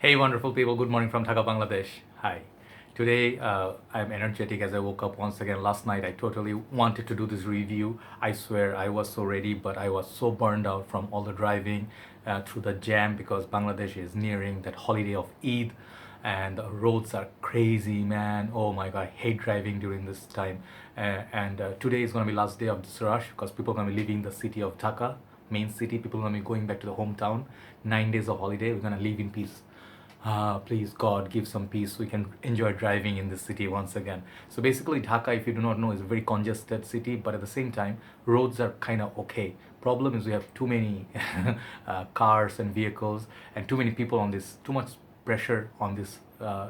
Hey, wonderful people. Good morning from Dhaka, Bangladesh. Hi. Today, I'm energetic as I woke up once again. Last night, I totally wanted to do this review. I swear I was so ready, but I was so burned out from all the driving through the jam because Bangladesh is nearing that holiday of Eid and the roads are crazy, man. Oh my God, I hate driving during this time. And today is going to be last day of this rush because people are going to be leaving the city of Dhaka, main city. People are going to be going back to the hometown. 9 days of holiday. We're going to leave in peace. Please God give some peace so we can enjoy driving in this city once again. So basically Dhaka, if you do not know, is a very congested city, but at the same time roads are kind of okay. Problem is we have too many cars and vehicles and too many people on this, too much pressure on this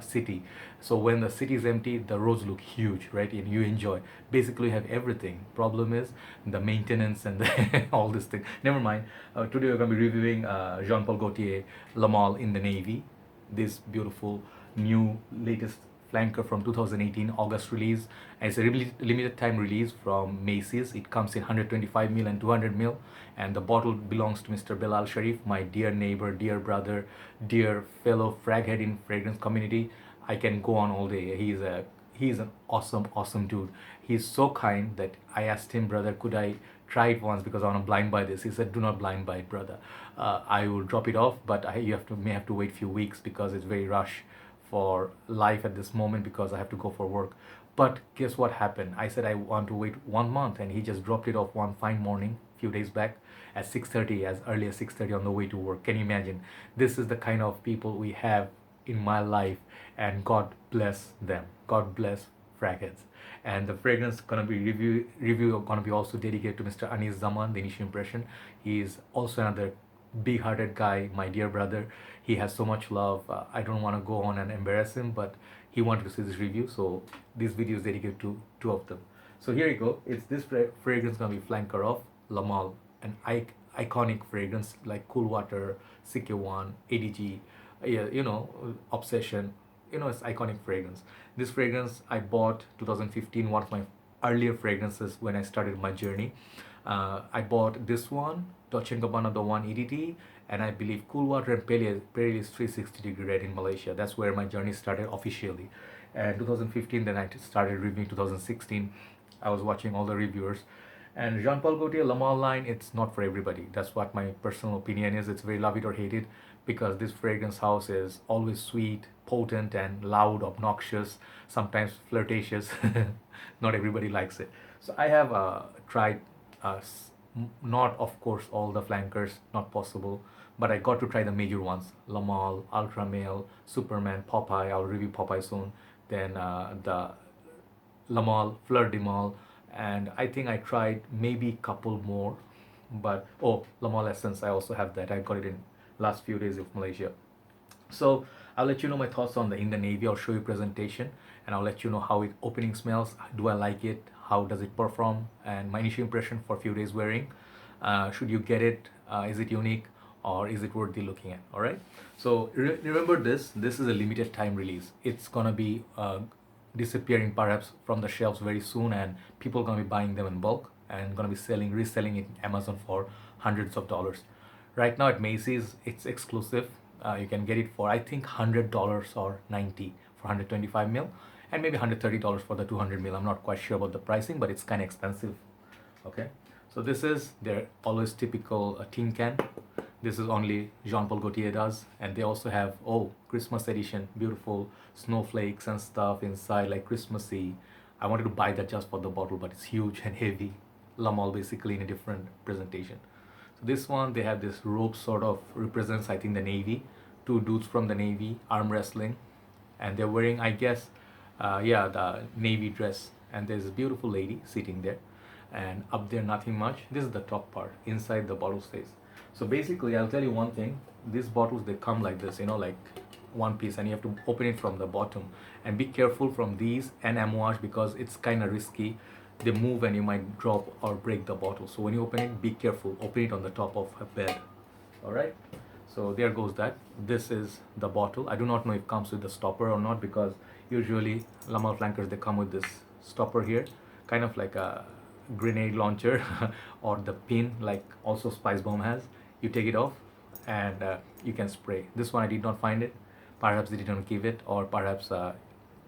city. So when the city is empty, the roads look huge, right? And you enjoy. Basically you have everything. Problem is the maintenance and all this thing. Never mind. Today we're going to be reviewing Jean-Paul Gaultier Lamal in the Navy, this beautiful new latest flanker from 2018 August release. And it's a limited time release from Macy's. It comes in 125 ml and 200 ml, and the bottle belongs to Mr. Belal Sharif, my dear neighbor, dear brother, dear fellow fraghead in fragrance community. I can go on all day. He's an awesome dude. He's so kind that I asked him, brother, could I try it once because I want to blind buy this. He said, do not blind buy it, brother. I will drop it off, but you may have to wait few weeks because it's very rush for life at this moment because I have to go for work. But guess what happened? I said I want to wait 1 month, and he just dropped it off one fine morning, few days back, at 6:30, as early as 6:30 on the way to work. Can you imagine? This is the kind of people we have in my life, and God bless them. God bless Fragheads. And the fragrance gonna be review gonna be also dedicated to Mr. Anis Zaman, the initial impression. He is also another big-hearted guy, my dear brother. He has so much love. I don't want to go on and embarrass him, but he wanted to see this review, so this video is dedicated to two of them. So here you go. It's this fragrance gonna be flanker of Lamal, an iconic fragrance like Cool Water, CK1, ADG, yeah, Obsession. It's iconic fragrance. This fragrance I bought 2015, one of my earlier fragrances when I started my journey. I bought this one, Dolce & Gabbana the one EDT, and I believe Cool Water and Peril is 360-degree red in Malaysia. That's where my journey started officially. And 2015, then I started reviewing 2016. I was watching all the reviewers. And Jean-Paul Gaultier Lamal line, it's not for everybody. That's what my personal opinion is. It's very love it or hate it because this fragrance house is always sweet, potent, and loud, obnoxious, sometimes flirtatious. Not everybody likes it. So I have tried, not of course all the flankers, not possible, but I got to try the major ones: Lamal, Ultra Male, Superman, Popeye. I'll review Popeye soon. Then the Lamal, Fleur de Mal, and I think I tried maybe couple more, but oh, Lamal Essence, I also have that. I got it in last few days of Malaysia. So I'll let you know my thoughts on the in the Navy. I'll show you presentation, and I'll let you know how it opening smells. Do I like it? How does it perform? And my initial impression for a few days wearing. Should you get it? Is it unique? Or is it worthy looking at? All right. So remember this. This is a limited time release. It's gonna be disappearing perhaps from the shelves very soon, and people are gonna be buying them in bulk and gonna be reselling it in Amazon for hundreds of dollars. Right now at Macy's, it's exclusive. You can get it for I think $100 or 90 for 125 mil, and maybe $130 for the 200 mil. I'm not quite sure about the pricing, but it's kind of expensive. Okay, so this is their always typical tin can. This is only Jean-Paul Gaultier does, and they also have Christmas edition, beautiful snowflakes and stuff inside, like Christmassy. I wanted to buy that just for the bottle, but it's huge and heavy. Lamal basically in a different presentation. So this one, they have this rope sort of represents, I think, the Navy. Two dudes from the Navy arm wrestling, and they're wearing, I guess, the Navy dress. And there's a beautiful lady sitting there, and up there nothing much. This is the top part. Inside the bottle stays. So basically, I'll tell you one thing. These bottles, they come like this, like one piece, and you have to open it from the bottom. And be careful from these and amouage because it's kind of risky. They move and you might drop or break the bottle. So when you open it, be careful. Open it on the top of a bed. All right. So there goes that. This is the bottle. I do not know if it comes with the stopper or not because usually Lamal flankers, they come with this stopper here, kind of like a grenade launcher or the pin like also spicebomb has. You take it off and you can spray. This one I did not find it. Perhaps they didn't give it, or perhaps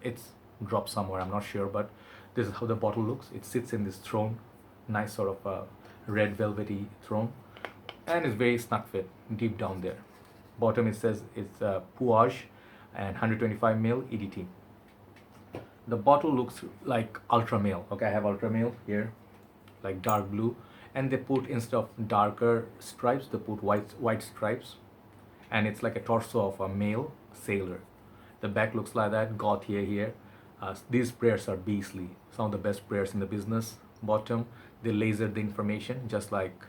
it's dropped somewhere. I'm not sure, but this is how the bottle looks. It sits in this throne, nice sort of red velvety throne, and it's very snug fit deep down there. Bottom it says it's Puage and 125 ml EDT. The bottle looks like ultra male. Okay, I have ultra male here, like dark blue, and they put, instead of darker stripes, they put white stripes, and it's like a torso of a male sailor. The back looks like that. Gaultier here. These sprayers are beastly, some of the best sprayers in the business. Bottom, they laser the information just like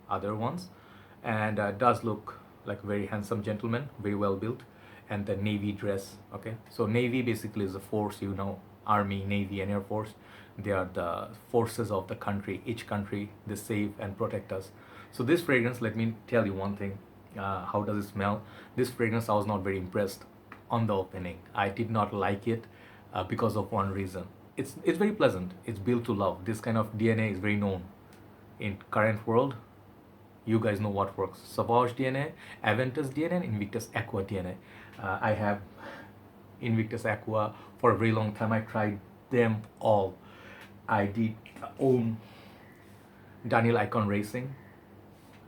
other ones, and does look like a very handsome gentleman, very well built. And the navy dress. Okay, so navy basically is a force, you know, army, navy, and air force. They are the forces of the country. Each country, they save and protect us. So this fragrance, let me tell you one thing. How does it smell? This fragrance, I was not very impressed on the opening. I did not like it because of one reason. It's very pleasant. It's built to love. This kind of DNA is very known in current world. You guys know what works. Sauvage DNA, Aventus DNA, and Invictus Aqua DNA. I have Invictus Aqua for a very long time. I tried them all. I did own Dunhill Icon Racing,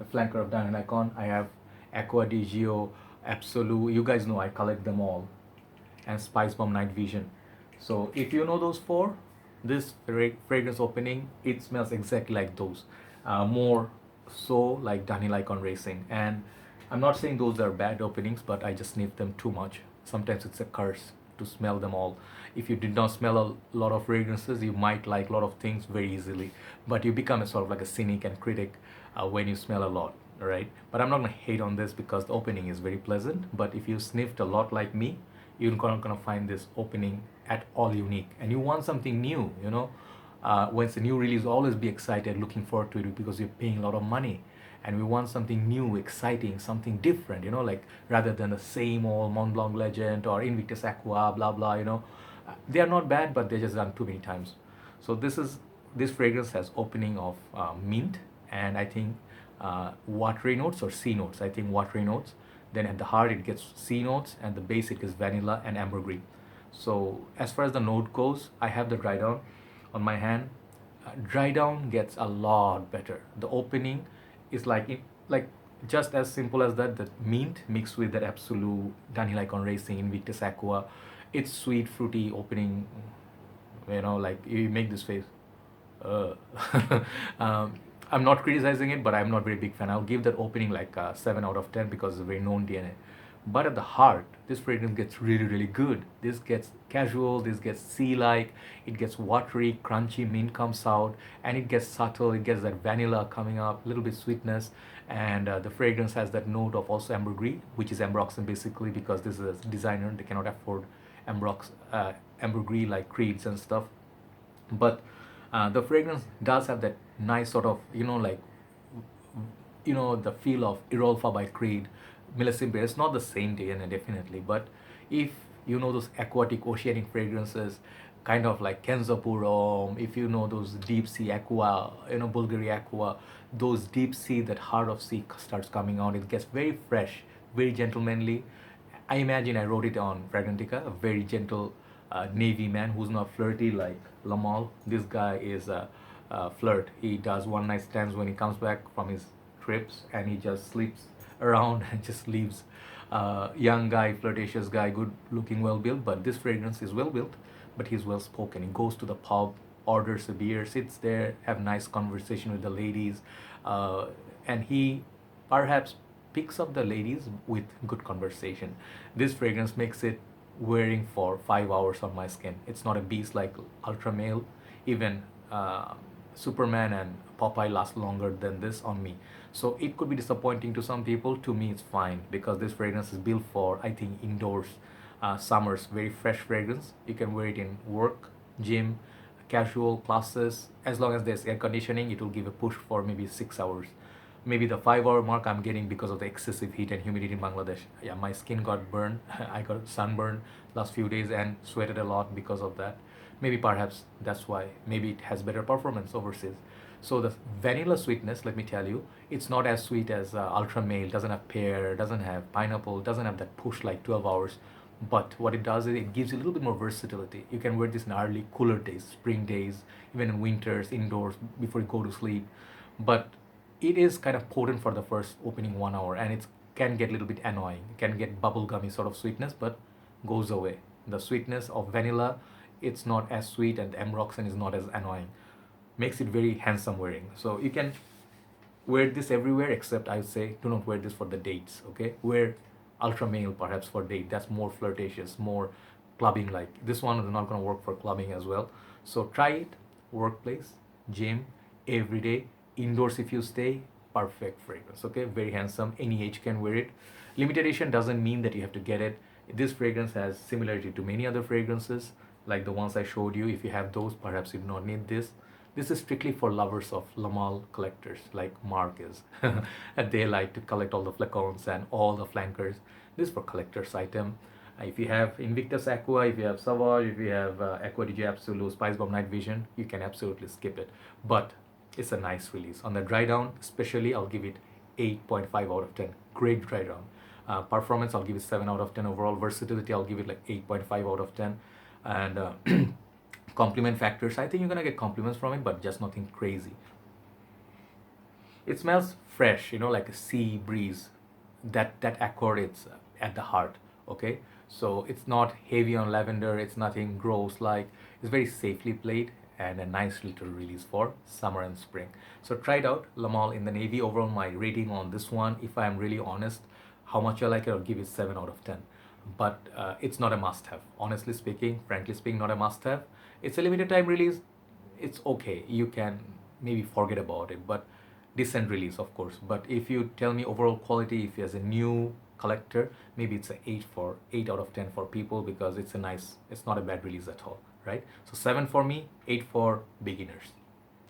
a flanker of Dunhill Icon. I have Aqua di Gio, Absolu. You guys know I collect them all. And Spicebomb Night Vision. So if you know those four, this fragrance opening, it smells exactly like those. More so like Dunhill Icon Racing. And I'm not saying those are bad openings, but I just sniff them too much. Sometimes it's a curse to smell them all. If you did not smell a lot of fragrances, you might like a lot of things very easily, but you become a sort of like a cynic and critic when you smell a lot, right? But I'm not gonna hate on this because the opening is very pleasant. But if you sniffed a lot like me, you're not gonna find this opening at all unique, and you want something new, you know. When it's a new release, always be excited, looking forward to it, because you're paying a lot of money, and we want something new, exciting, something different, you know, like rather than the same old Mont Blanc Legend or Invictus Aqua, blah blah, you know. They are not bad, but they're just done too many times. So this fragrance has opening of mint, and I think watery notes or sea notes. I think watery notes. Then at the heart it gets sea notes, and the base it is vanilla and ambergris. So as far as the note goes, I have the dry down on my hand. Dry down gets a lot better. The opening is like just as simple as that. The mint mixed with that absolu, Dunhill Icon Racing, Invictus Aqua. It's sweet, fruity opening. You know, like you make this face. Uh. I'm not criticizing it, but I'm not very big fan. I'll give that opening like 7 out of 10 because it's a very known DNA. But at the heart, this fragrance gets really, really good. This gets casual, this gets sea-like, it gets watery, crunchy, mint comes out, and it gets subtle, it gets that vanilla coming up, a little bit sweetness, and the fragrance has that note of also ambergris, which is ambroxan basically, because this is a designer, they cannot afford ambergris like creeds and stuff. But the fragrance does have that nice sort of, you know, like, you know, the feel of Irolfa by Creed, Millicent Bear. It's not the same DNA definitely, but if you know those aquatic oceanic fragrances, kind of like Kenzapurom, if you know those deep sea aqua, you know, Bulgari aqua, those deep sea, that heart of sea starts coming out. It gets very fresh, very gentlemanly. I imagine I wrote it on Fragrantica, a very gentle navy man who's not flirty like Lamal. This guy is a flirt. He does one night stands when he comes back from his trips, and he just sleeps around and just leaves. Young guy, flirtatious guy, good looking, well built. But this fragrance is well built, but he's well spoken. He goes to the pub, orders a beer, sits there, have nice conversation with the ladies, and he perhaps picks up the ladies with good conversation. This fragrance makes it wearing for 5 hours on my skin. It's not a beast like ultra male. Even Superman and Popeye last longer than this on me. So it could be disappointing to some people. To me, it's fine because this fragrance is built for, I think, indoors, summers. Very fresh fragrance. You can wear it in work, gym, casual classes. As long as there's air conditioning, it will give a push for maybe 6 hours. Maybe the 5 hour mark I'm getting because of the excessive heat and humidity in Bangladesh. Yeah, my skin got burned. I got sunburned last few days and sweated a lot because of that. Maybe perhaps that's why. Maybe it has better performance overseas. So the vanilla sweetness, let me tell you, it's not as sweet as ultra male. Doesn't have pear, doesn't have pineapple, doesn't have that push like 12 hours. But what it does is it gives you a little bit more versatility. You can wear this in early cooler days, spring days, even in winters, indoors, before you go to sleep. But it is kind of potent for the first opening 1 hour, and it can get a little bit annoying. It can get bubblegummy sort of sweetness, but goes away. The sweetness of vanilla, it's not as sweet, and the Ambroxan is not as annoying. Makes it very handsome wearing. So you can wear this everywhere, except I would say do not wear this for the dates. Okay, wear ultra male perhaps for date. That's more flirtatious, more clubbing like. This one is not going to work for clubbing as well. So try it. Workplace, gym, every day, indoors if you stay. Perfect fragrance. Okay, very handsome. Any age can wear it. Limited edition doesn't mean that you have to get it. This fragrance has similarity to many other fragrances like the ones I showed you. If you have those, perhaps you do not need this. This is strictly for lovers of Lamal collectors like Mark is. And they like to collect all the flacons and all the flankers. This is for collector's item. If you have Invictus Aqua, if you have Savage, if you have Aqua DJ Absolu, Spicebomb Night Vision, you can absolutely skip it. But it's a nice release. On the dry down, especially, I'll give it 8.5 out of 10. Great dry down. Performance, I'll give it 7 out of 10. Overall versatility, I'll give it like 8.5 out of 10. And compliment factors, I think you're gonna get compliments from it, but just nothing crazy. It smells fresh, like a sea breeze. That accord, it's at the heart. Okay, so it's not heavy on lavender. It's nothing gross like. It's very safely played and a nice little release for summer and spring. So try it out, Lamal in the navy. Overall, my rating on this one, if I'm really honest, how much I like it, I'll give it 7 out of 10. But it's not a must-have. Honestly speaking, frankly speaking, not a must-have. It's a limited time release. It's okay. You can maybe forget about it, but decent release, of course. But if you tell me overall quality, if as a new collector, maybe it's a 8 out of 10 for people, because it's not a bad release at all, right? So 7 for me, 8 for beginners.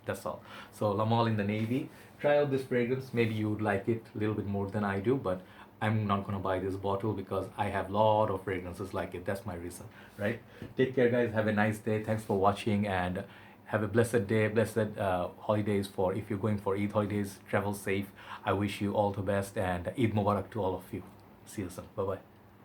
That's all. So Lamal in the navy. Try out this fragrance. Maybe you would like it a little bit more than I do, but I'm not gonna buy this bottle because I have a lot of fragrances like it. That's my reason, right? Take care, guys. Have a nice day. Thanks for watching, and have a blessed day, blessed holidays. For if you're going for Eid holidays, travel safe. I wish you all the best, and Eid Mubarak to all of you. See you soon. Bye bye.